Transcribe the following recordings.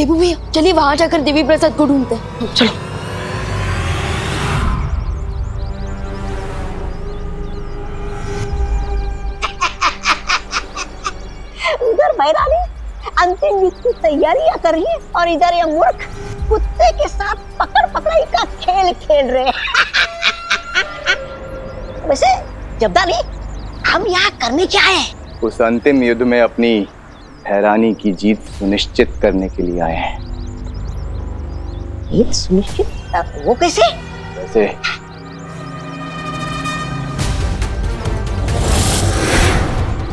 देबू भैया चलिए वहां जाकर देवी प्रसाद को ढूंढते हैं। चलो। उधर मैदानी अंतिम युद्ध की तैयारियां कर रही है और इधर ये मूर्ख कुत्ते के साथ पकड़ पकड़ाई का खेल खेल रहे हैं। वैसे जब्दानी हम यहाँ करने क्या आए? उस अंतिम युद्ध में अपनी हैरानी की जीत सुनिश्चित करने के लिए आए हैं। जीत सुनिश्चित? वो कैसे? वैसे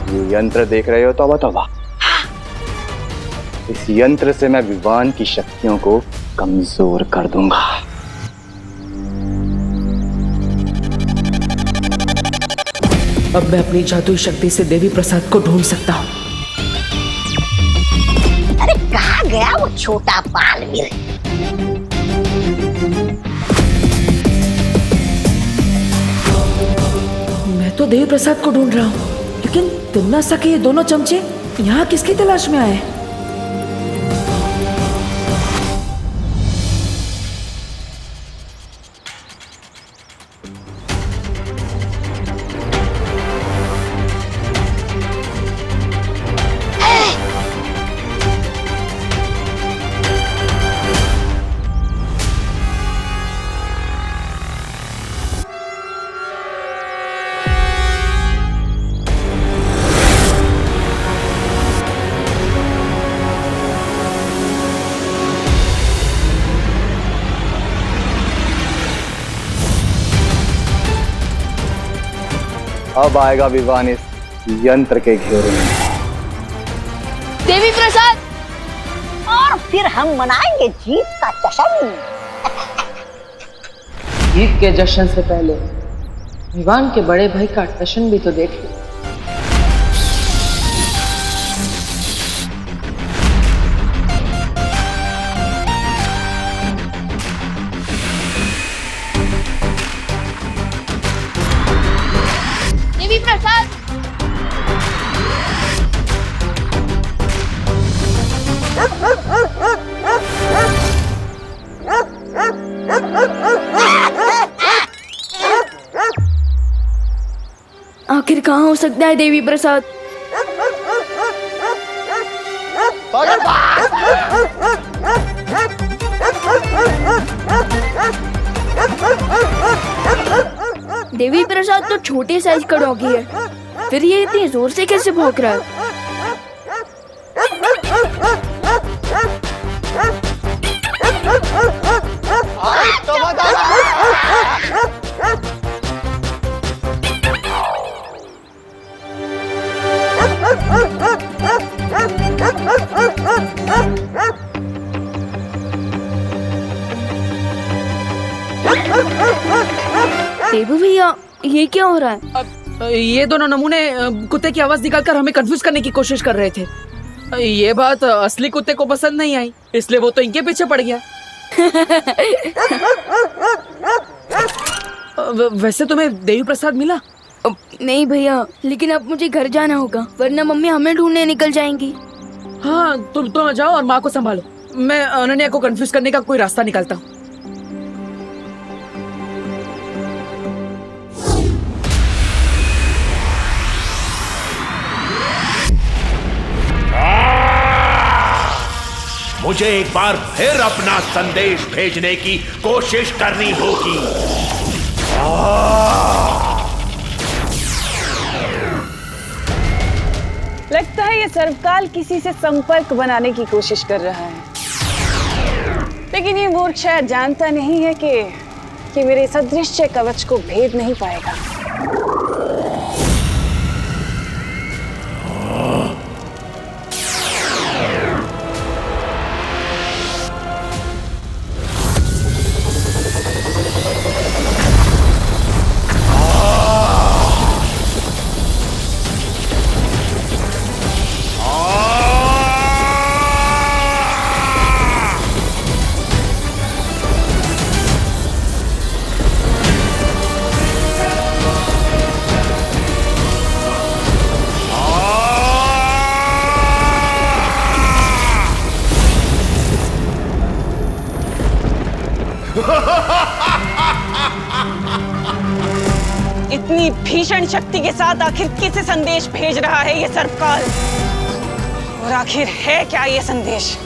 ये यंत्र देख रहे हो तौबा तौबा, इस यंत्र से मैं विवान की शक्तियों को कमजोर कर दूंगा। अब मैं अपनी जादुई शक्ति से देवी प्रसाद को ढूंढ सकता हूँ। अरे कहाँ गया वो छोटा बालवीर? मैं तो देवी प्रसाद को ढूंढ रहा हूँ, लेकिन तिम्नासा के ये दोनों चमचे यहाँ किसकी तलाश में आए? अब आएगा विवान इस यंत्र के घेरे में। देवी प्रसाद, और फिर हम मनाएंगे जीत का जश्न। जीत के जश्न से पहले विवान के बड़े भाई का जश्न भी तो देख लो। देवी प्रसाद, आखिर कहाँ हो सकता है देवी प्रसाद? देवी प्रसाद तो छोटे साइज का डॉगी है, फिर ये इतनी जोर से कैसे भौंक रहा है? देबू भैया ये क्या हो रहा है? ये दोनों नमूने कुत्ते की आवाज निकालकर हमें कंफ्यूज करने की कोशिश कर रहे थे। ये बात असली कुत्ते को पसंद नहीं आई, इसलिए वो तो इनके पीछे पड़ गया। वैसे तुम्हें देवी प्रसाद मिला? नहीं भैया, लेकिन अब मुझे घर जाना होगा, वरना मम्मी हमें ढूंढने निकल जाएंगी। हाँ, तुम जाओ और माँ को संभालो। मैं अनन्या को कंफ्यूज करने का कोई रास्ता निकालता हूँ। मुझे एक बार फिर अपना संदेश भेजने की कोशिश करनी होगी। लगता है ये सर्वकाल किसी से संपर्क बनाने की कोशिश कर रहा है, लेकिन ये मूर्ख शायद जानता नहीं है कि मेरे इस अदृश्य कवच को भेद नहीं पाएगा। इतनी भीषण शक्ति के साथ आखिर किसे संदेश भेज रहा है ये सर्पकाल? और आखिर है क्या ये संदेश?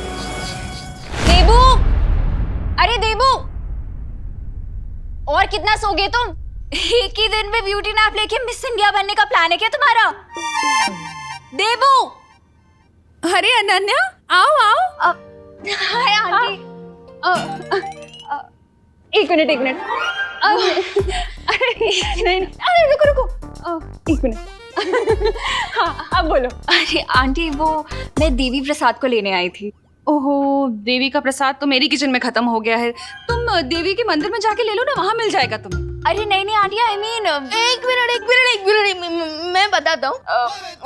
देबू, अरे देबू, और कितना सोगे तुम? एक ही दिन में ब्यूटी नैप लेके मिस इंडिया बनने का प्लान है क्या तुम्हारा? देबू। अरे अनन्या, आओ आओ। Hi aunty. एक मिनट नहीं, अरे रुको एक मिनट। हाँ अब बोलो। अरे आंटी, वो मैं देवी प्रसाद को लेने आई थी। ओहो, देवी का प्रसाद तो मेरी किचन में खत्म हो गया है। तुम देवी के मंदिर में जाके ले लो ना, वहाँ मिल जाएगा तुम्हें। अरे नहीं आंटी, आई मीन एक मिनट मैं बताता हूँ।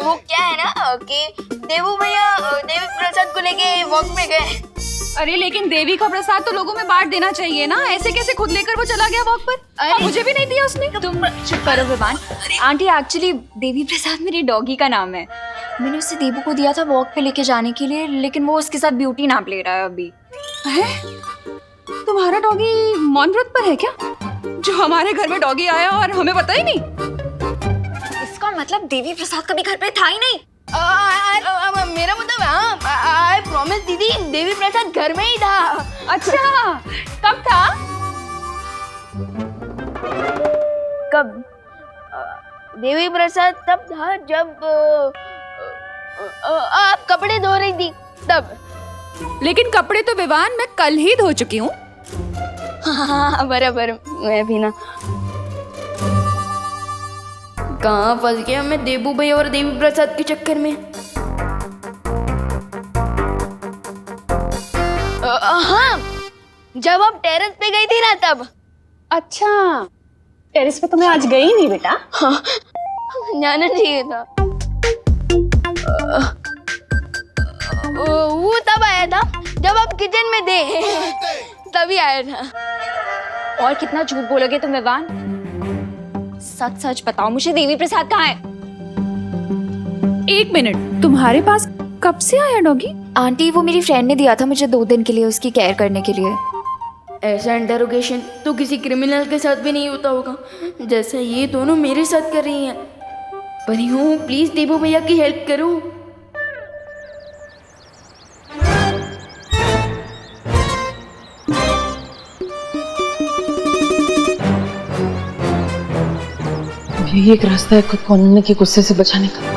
वो क्या है ना कि देवू भैया देवी प्रसाद को लेके वॉक में गए। अरे लेकिन देवी का प्रसाद तो लोगों में बांट देना चाहिए ना, ऐसे कैसे खुद लेकर वो चला गया वॉक पर? अरे मुझे भी नहीं दिया उसने। तुम चुप करो विवान। आंटी, एक्चुअली देवी प्रसाद मेरी डॉगी का नाम है। मैंने उसे देवू को दिया था वॉक पे लेके जाने के लिए, लेकिन वो उसके साथ ब्यूटी नैप ले रहा है अभी। है? तुम्हारा डॉगी मौन व्रत पर है क्या? जो हमारे घर में डॉगी आया और हमें पता ही नहीं। इसका मतलब देवी प्रसाद कभी घर पे था ही नहीं। मेरा मतलब आई प्रॉमिस दीदी, देवी प्रसाद घर में ही था। अच्छा, कब था? कब? देवी प्रसाद तब था जब आप कपड़े धो रही थी तब। लेकिन कपड़े तो विवान मैं कल ही धो चुकी हूँ। हाँ बराबर, मैं भी ना। कहाँ फंस गया मैं देबू भैया और देवी प्रसाद के चक्कर में। हाँ, जब आप टेरेस पे गई थी ना तब। अच्छा, टेरेस पे तो मैं आज गई नहीं बेटा। हाँ, जाना चाहिए था। वो तब आया था जब आप किचन में थे, तभी आया था। और कितना झूठ बोलोगे तुम विवान? सच सच बताओ मुझे, देवी प्रसाद कहाँ है? एक मिनट, तुम्हारे पास कब से आया डॉगी? आंटी, वो मेरी फ्रेंड ने दिया था मुझे 2 दिन के लिए उसकी केयर करने के लिए। ऐसा इंटरोगेशन तो किसी क्रिमिनल के साथ भी नहीं होता होगा जैसा ये दोनों मेरे साथ कर रही हैं। परी हूँ, प्लीज देवू भैया की हेल्प करो। यही एक रास्ता है खुद को अनन्या के गुस्से से बचाने का।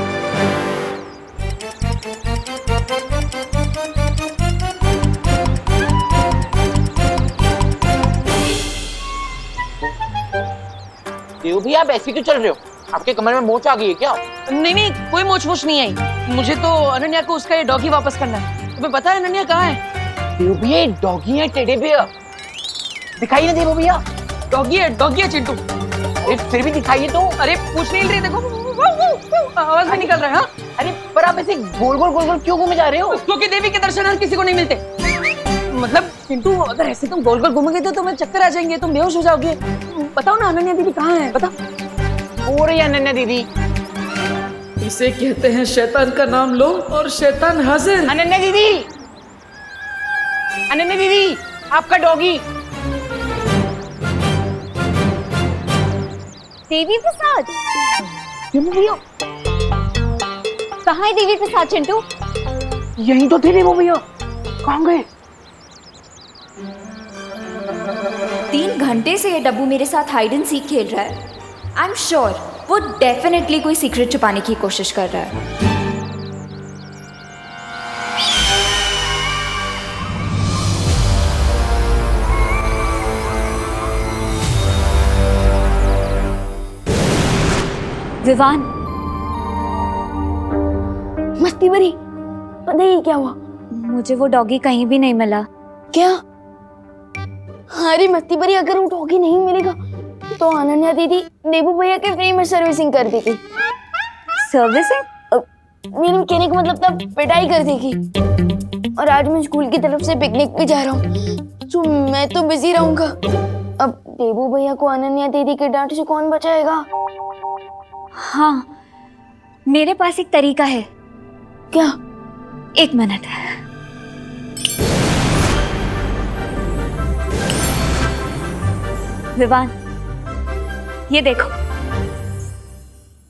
देव भैया, आप ऐसे क्यों चल रहे हो? आपके कमर में मोच आ गई है क्या? नहीं, कोई मोच नहीं आई। मुझे तो अनन्या को उसका ये डॉगी वापस करना है। तुम्हें पता है अनन्या कहाँ है? देव भैया, ये डॉगी है टेडी बियर। दिखाई ना देव भैया। डॉगी है चिंटू। अरे फिर भी दिखाइए तो। अरे पूछ नहीं रही, देखो आवाज भी निकल रहा है। हाँ? अरे पर आप ऐसे गोल गोल क्यों घूमे जा रहे हो? क्योंकि देवी के दर्शन हर किसी को नहीं मिलते। मतलब चिंटू, अगर ऐसे तुम गोल गोल घूमोगे तो तुम्हें चक्कर आ जाएंगे, तुम बेहोश हो जाओगे। बताओ ना अनन्या दीदी कहाँ है, बताओ। हो रही है अनन्या दीदी। इसे कहते हैं शैतान का नाम लो और शैतान हाजिर। अनन्या दीदी, आपका डॉगी। देवी प्रसाद कहाँ है? देवी प्रसाद चिंटू यहीं तो थे देव भैया, कहाँ गए? 3 घंटे से ये डब्बू मेरे साथ हाइड एंड सीक खेल रहा है। आई एम श्योर वो डेफिनेटली कोई सीक्रेट छुपाने की कोशिश कर रहा है। विवान, मस्ती भरी, पता ही क्या हुआ? मुझे वो डॉगी कहीं भी नहीं मिला। क्या? अरे मस्ती भरी, अगर वो डॉगी नहीं मिलेगा तो अनन्या दीदी देवू भैया के फ्री में सर्विसिंग कर देगी। सर्विसिंग? मेरे कहने का मतलब तब पिटाई कर देगी। और आज मैं स्कूल की तरफ से पिकनिक पे जा रहा हूँ, तो मैं तो बिजी रहूंगा। अब देवू भैया को अनन्या दीदी के डांट से कौन बचाएगा? हाँ, मेरे पास एक तरीका है। क्या? 1 मिनट। विवान, ये देखो,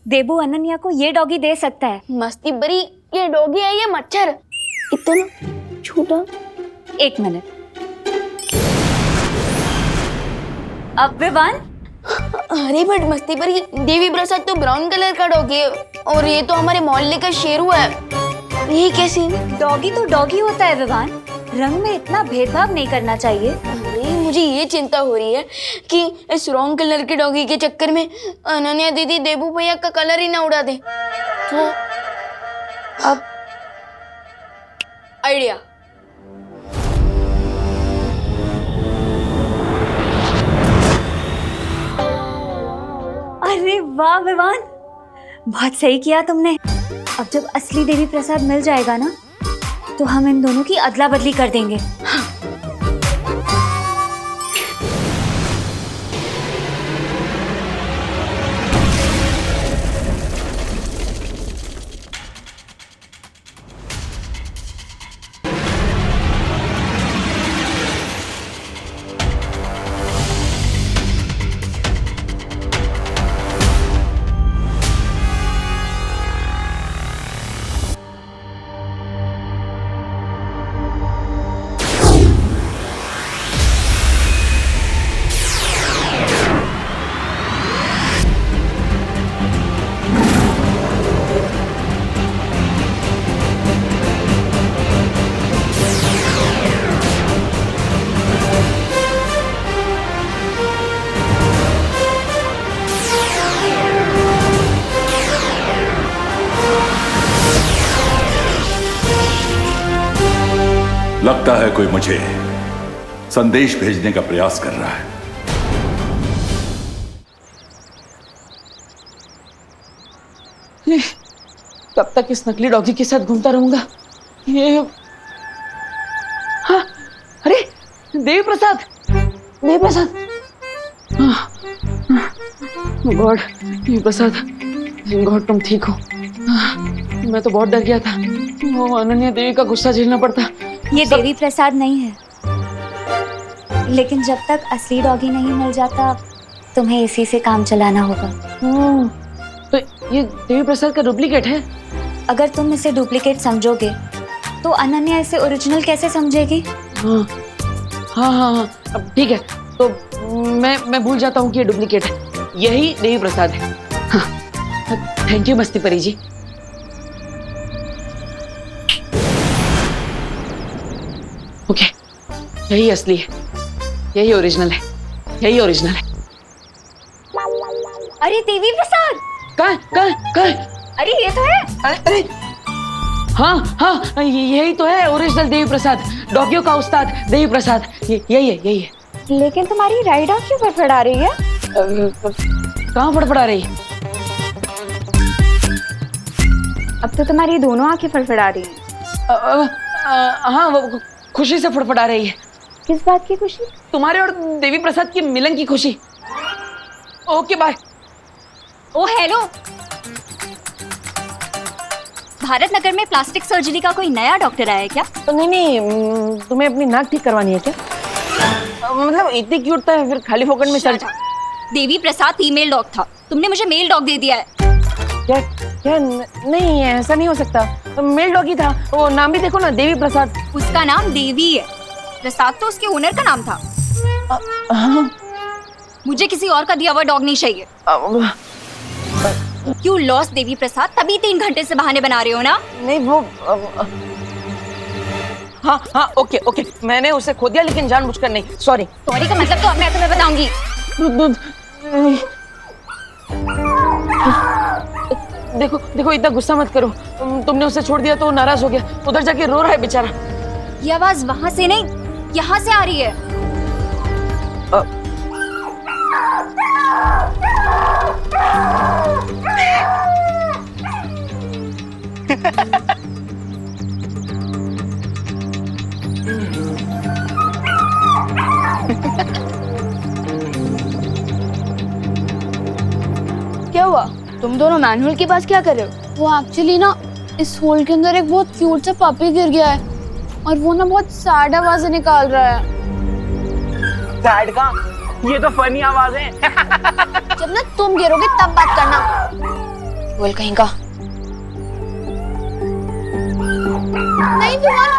देबू अनन्या को ये डॉगी दे सकता है। मस्ती बरी, ये डॉगी है ये मच्छर, इतना छोटा। एक मिनट। अब विवान, अरे बट मस्ती बरी, देवी प्रसाद तो ब्राउन कलर का डॉगी है और ये तो हमारे मोहल्ले का शेरू है, ये कैसे? डॉगी तो डॉगी होता है विवान, रंग में इतना भेदभाव नहीं करना चाहिए। अरे मुझे ये चिंता हो रही है कि इस रॉन्ग कलर के डॉगी के चक्कर में अनन्या दीदी देबू भैया का कलर ही ना उड़ा दे। तो अब आइडिया। अरे वाह विवान, बहुत सही किया तुमने। अब जब असली देवी प्रसाद मिल जाएगा ना, तो हम इन दोनों की अदला बदली कर देंगे। लगता है कोई मुझे संदेश भेजने का प्रयास कर रहा है। कब तक इस नकली डॉगी के साथ घूमता रहूंगा? ये हाँ, अरे देवी प्रसाद, देवी प्रसाद, गॉड, देवी प्रसाद, गॉड तुम ठीक हो। मैं तो बहुत डर गया था, वो अनन्या देवी का गुस्सा झेलना पड़ता। ये देवी प्रसाद नहीं है, लेकिन जब तक असली डॉगी नहीं मिल जाता, तुम्हें इसी से काम चलाना होगा। तो ये देवी प्रसाद का डुप्लीकेट है? अगर तुम इसे डुप्लीकेट समझोगे, तो अनन्या इसे ओरिजिनल कैसे समझेगी? हाँ हाँ हाँ हाँ, अब ठीक है, तो मैं भूल जाता हूँ कि ये डुप्लीकेट है, यही देवी प्रसाद है। हाँ, थैंक यू मस्ती परी जी। ओके, यही असली है, यही ओरिजिनल है, यही ओरिजिनल है। अरे देवी प्रसाद, कहाँ? अरे ये तो है। अरे हाँ हाँ, यही तो है ओरिजिनल देवी प्रसाद, डॉगियों का उस्ताद देवी प्रसाद, यही है। लेकिन तुम्हारी राइट आंख क्यों फड़फड़ा रही है? कहाँ फड़फड़ा रही है? अब तो तुम्हारी दोनों आंखें फड़फड़ा रही हैं। हाँ, वो खुशी से फड़फड़ा रही है। किस बात की खुशी? तुम्हारे और देवी प्रसाद के मिलन की खुशी। Okay bye. Oh hello, Bharat Nagar में प्लास्टिक सर्जरी का कोई नया डॉक्टर आया है क्या? नहीं, तुम्हें अपनी नाक ठीक करवानी है क्या? मतलब इतनी क्यूट था, फिर खाली फोकट में surgery? Devi Prasad female dog था, तुमने मुझे मेल डॉग दे दिया है। क्या नहीं, ऐसा नहीं हो सकता, मेल डॉगी था, वो नाम भी देखो ना, देवी प्रसाद। उसका नाम देवी है, प्रसाद तो उसके ओनर का नाम था। मुझे किसी और का दिया हुआ डॉग नहीं चाहिए। यू लॉस्ट देवी प्रसाद, तभी 3 घंटे से बहाने बना रहे हो ना? नहीं वो हाँ, ओके, मैंने उसे खो दिया, लेकिन जानबूझकर नहीं। सॉरी का मतलब तो मैं तुम्हें बताऊंगी। देखो इतना गुस्सा मत करो, तुमने उसे छोड़ दिया तो वो नाराज हो गया, उधर जाके रो रहा है बेचारा। ये आवाज वहां से नहीं, यहाँ से आ रही है। क्या हुआ? तुम दोनों मैनुअल के पास क्या कर रहे हो? वो एक्चुअली ना इस होल के अंदर एक बहुत क्यूट सा पपी गिर गया है और वो ना बहुत सैड आवाजें निकाल रहा है। सैड का ये तो फनी आवाज है। जब ना तुम गिरोगे तब बात करना। बोल कहीं का। नहीं Vivaan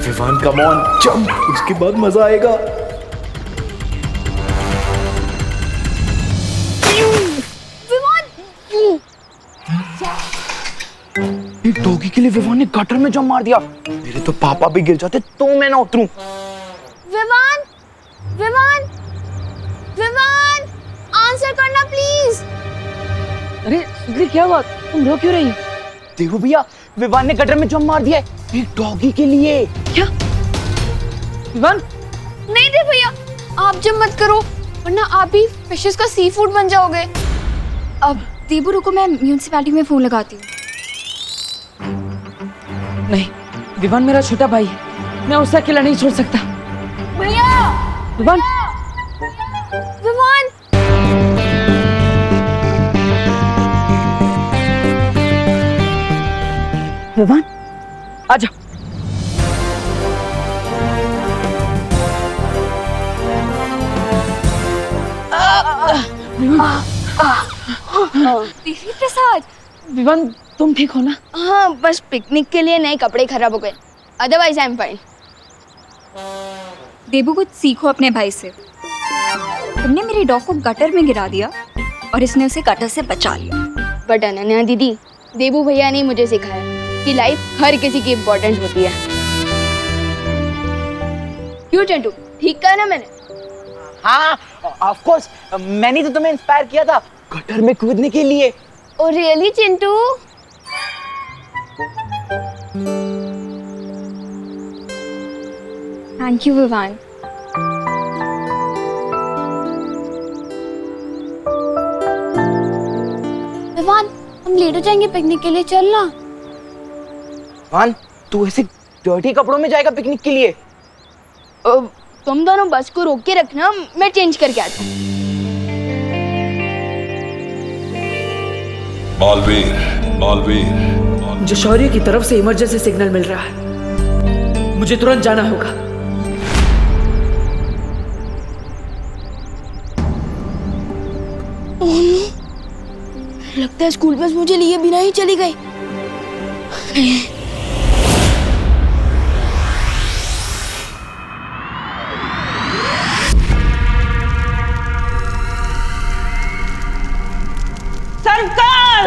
Vivaan come on jump, उसके बाद मजा आएगा। एक डॉगी के लिए विवान ने गटर में जंप मार दिया। मेरे तो पापा भी गिर जाते तो मैं ना उतरूं। विवान विवान विवान आंसर करना प्लीज। अरे सुधीर क्या हुआ, तुम रो क्यों रही हो? देखो भैया, विवान ने गटर में जंप मार दिया है एक डॉगी के लिए। क्या विवान? नहीं दे भैया, आप जब मत करो वरना आप भी फिशेस का सी फूड बन जाओगे। अब देबू रुको, मैं म्यूनिसिपैलिटी में फोन लगाती हूँ। नहीं, विवान मेरा छोटा भाई है, मैं उसे अकेला नहीं छोड़ सकता। भैया विवान विवान विवान आजा। देवी प्रसाद, विवान तुम ठीक हो ना? हाँ बस पिकनिक के लिए नए कपड़े खराब हो गए, अदरवाइज आई एम फाइन। देबू कुछ सीखो अपने भाई से। तुमने मेरे डॉग को गटर में गिरा दिया और इसने उसे गटर से बचा लिया। बट अनन्या दीदी, देबू भैया ने मुझे सिखाया कि लाइफ हर किसी की इम्पोर्टेंट होती है। क्यों चंटू, ठीक कहा ना मैंने? हाँ ऑफ कोर्स, मैंने तो तुम्हें इंस्पायर किया था गटर में कूदने के लिए। Oh really Chintu? Thank you Vivaan. Vivaan हम लेट हो जाएंगे पिकनिक के लिए, चलना। विवान तू ऐसे डर्टी कपड़ों में जाएगा पिकनिक के लिए? तुम दोनों बस को रोक के रखना, मैं चेंज करके आता हूँ। बालवीर, बालवीर, जो शौर्य की तरफ से इमरजेंसी सिग्नल मिल रहा है, मुझे तुरंत जाना होगा। लगता है स्कूल बस मुझे लिए बिना ही चली गई। सर्वकाल,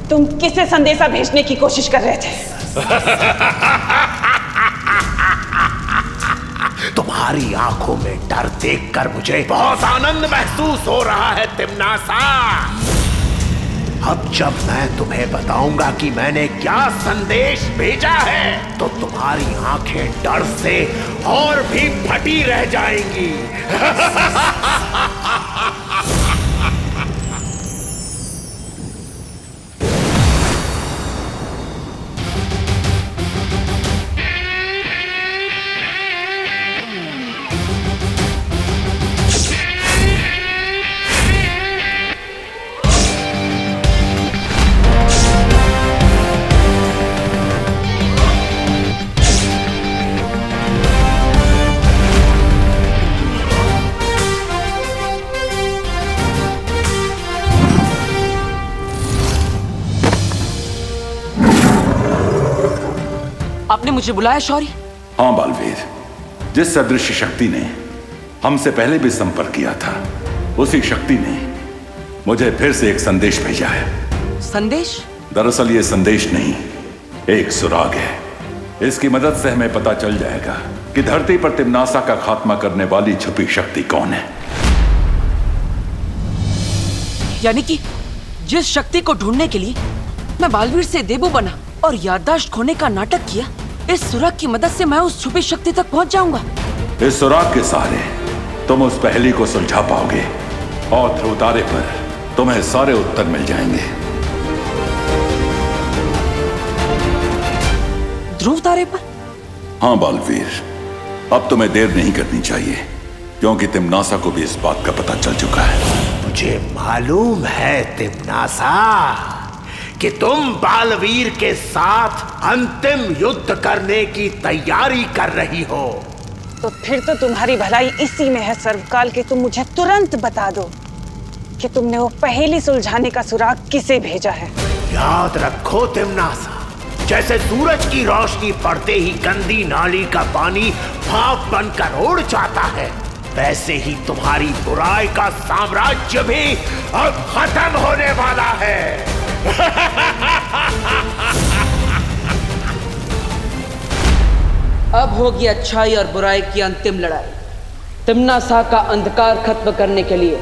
तुम किसे संदेशा भेजने की कोशिश कर रहे थे? तुम्हारी आंखों में डर देखकर मुझे बहुत आनंद महसूस हो रहा है तिम्नासा। अब जब मैं तुम्हें बताऊंगा कि मैंने क्या संदेश भेजा है तो तुम्हारी आंखें डर से और भी फटी रह जाएंगी। आपने मुझे बुलाया शौर्य? हाँ बालवीर, जिस सदृश शक्ति ने हमसे पहले भी संपर्क किया था, उसी शक्ति ने मुझे फिर से एक संदेश भेजा है। संदेश? दरअसल ये संदेश नहीं, एक सुराग है। इसकी मदद से हमें पता चल जाएगा कि धरती पर तिम्नासा का खात्मा करने वाली छुपी शक्ति कौन है। यानी कि जिस शक्ति को ढूंढने के लिए मैं बालवीर से देबू बना और याददाश्त खोने का नाटक किया, इस सुराग की मदद से मैं उस छुपी शक्ति तक पहुंच जाऊंगा। इस सुराग के सहारे तुम उस पहेली को सुलझा पाओगे और ध्रुव तारे पर तुम्हें सारे उत्तर मिल जाएंगे। ध्रुव तारे पर? हाँ बालवीर, अब तुम्हें देर नहीं करनी चाहिए, क्योंकि तिम्नासा को भी इस बात का पता चल चुका है। मुझे मालूम है तिम्नासा, कि तुम बालवीर के साथ अंतिम युद्ध करने की तैयारी कर रही हो। तो फिर तो तुम्हारी भलाई इसी में है सर्वकाल कि तुम मुझे तुरंत बता दो कि तुमने वो पहेली सुलझाने का सुराग किसे भेजा है। याद रखो तिम्नासा, जैसे सूरज की रोशनी पड़ते ही गंदी नाली का पानी भाप बनकर उड़ जाता है, वैसे ही तुम्हारी बुराई का साम्राज्य भी अब खत्म होने वाला है। अब होगी अच्छाई और बुराई की अंतिम लड़ाई। तिम्नासा का अंधकार खत्म करने के लिए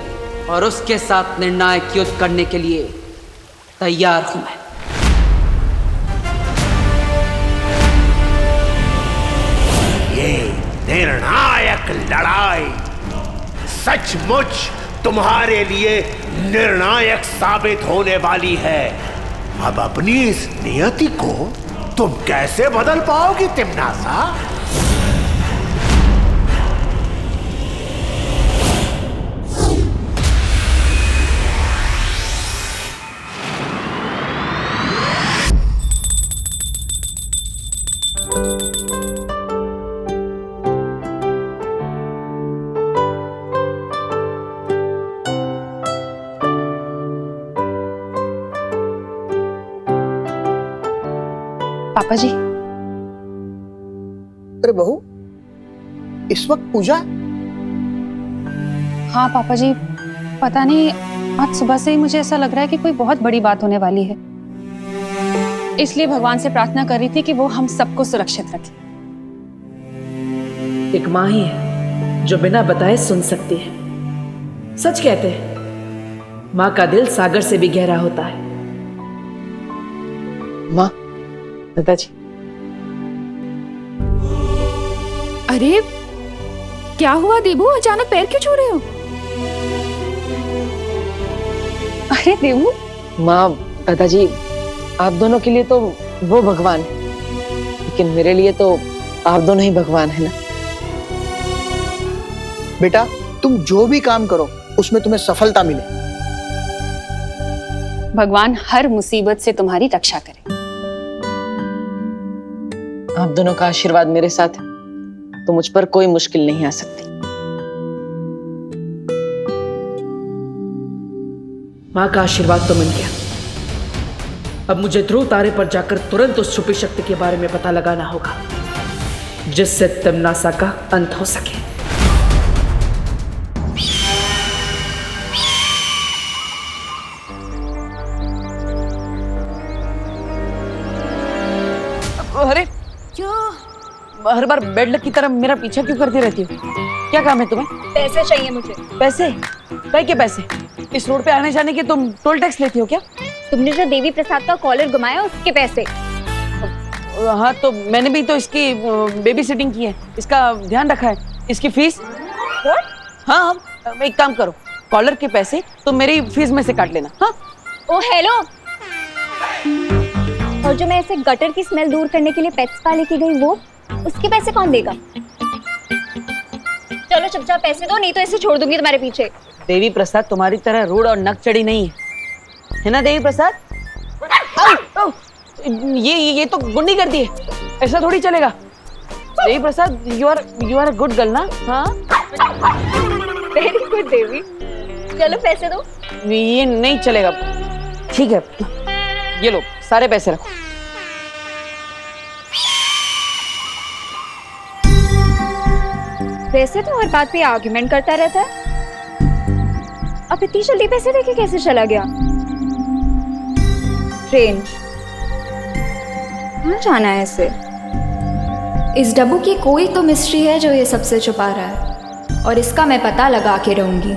और उसके साथ निर्णायक युद्ध करने के लिए तैयार हूं मैं। ये निर्णायक लड़ाई सचमुच तुम्हारे लिए निर्णायक साबित होने वाली है। अब अपनी इस नियति को तुम कैसे बदल पाओगी तिम्नासा? पापा जी। अरे बहू, इस वक्त पूजा? हाँ पापा जी, पता नहीं आज सुबह से ही मुझे ऐसा लग रहा है कि कोई बहुत बड़ी बात होने वाली है, इसलिए भगवान से प्रार्थना कर रही थी कि वो हम सबको सुरक्षित रखे। एक माँ ही है जो बिना बताए सुन सकती है। सच कहते हैं माँ का दिल सागर से भी गहरा होता है। माँ, दादाजी। अरे क्या हुआ देबू, अचानक पैर क्यों छू रहे हो? अरे देवू। माँ, दादाजी, आप दोनों के लिए तो वो भगवान है, लेकिन मेरे लिए तो आप दोनों ही भगवान है ना। बेटा, तुम जो भी काम करो उसमें तुम्हें सफलता मिले। भगवान हर मुसीबत से तुम्हारी रक्षा करे। आप दोनों का आशीर्वाद मेरे साथ है तो मुझ पर कोई मुश्किल नहीं आ सकती। माँ का आशीर्वाद तो मिल गया। अब मुझे ध्रुव तारे पर जाकर तुरंत उस छुपी शक्ति के बारे में पता लगाना होगा जिससे तिम्नासा का अंत हो सके। अरे क्यों हर बार बेड लक की तरह मेरा पीछा क्यों करती रहती हो? क्या काम है तुम्हें? पैसे चाहिए मुझे। पैसे? कई के पैसे? इस रोड पे आने जाने के तुम टोल टैक्स लेती हो क्या? तुमने जो देवी प्रसाद का कॉलर घुमाया उसके पैसे। हाँ, तो मैंने भी तो इसकी बेबी सिटिंग की है, इसका ध्यान रखा है। इसकी फीस? हाँ, एक काम करो, कॉलर के पैसे तुम मेरी फीस में से काट लेना। हाँ? ओ हेलो, और जो मैं ऐसे गटर की स्मेल दूर करने के लिए पेट्स स्पा लेके गई वो, उसके पैसे कौन देगा? चलो चुपचाप पैसे दो, नहीं तो ऐसे छोड़ दूंगी तुम्हारे पीछे। देवी प्रसाद तुम्हारी तरह रूड और नक चढ़ी नहीं है ना देवी प्रसाद? ये तो गुंडी करती है, ऐसा थोड़ी चलेगा। Devi Prasad, you are a good girl ना? हाँ, वेरी गुड देवी। चलो पैसे दो। ये नहीं चलेगा। ठीक है, ये लो सारे पैसे रखो। वैसे तो हर बात पे आर्गुमेंट करता रहता है, अब इतनी जल्दी पैसे देके कैसे चला गया? ट्रेन कहाँ जाना है इसे? इस डब्बू की कोई तो मिस्ट्री है जो ये सबसे छुपा रहा है, और इसका मैं पता लगा के रहूंगी।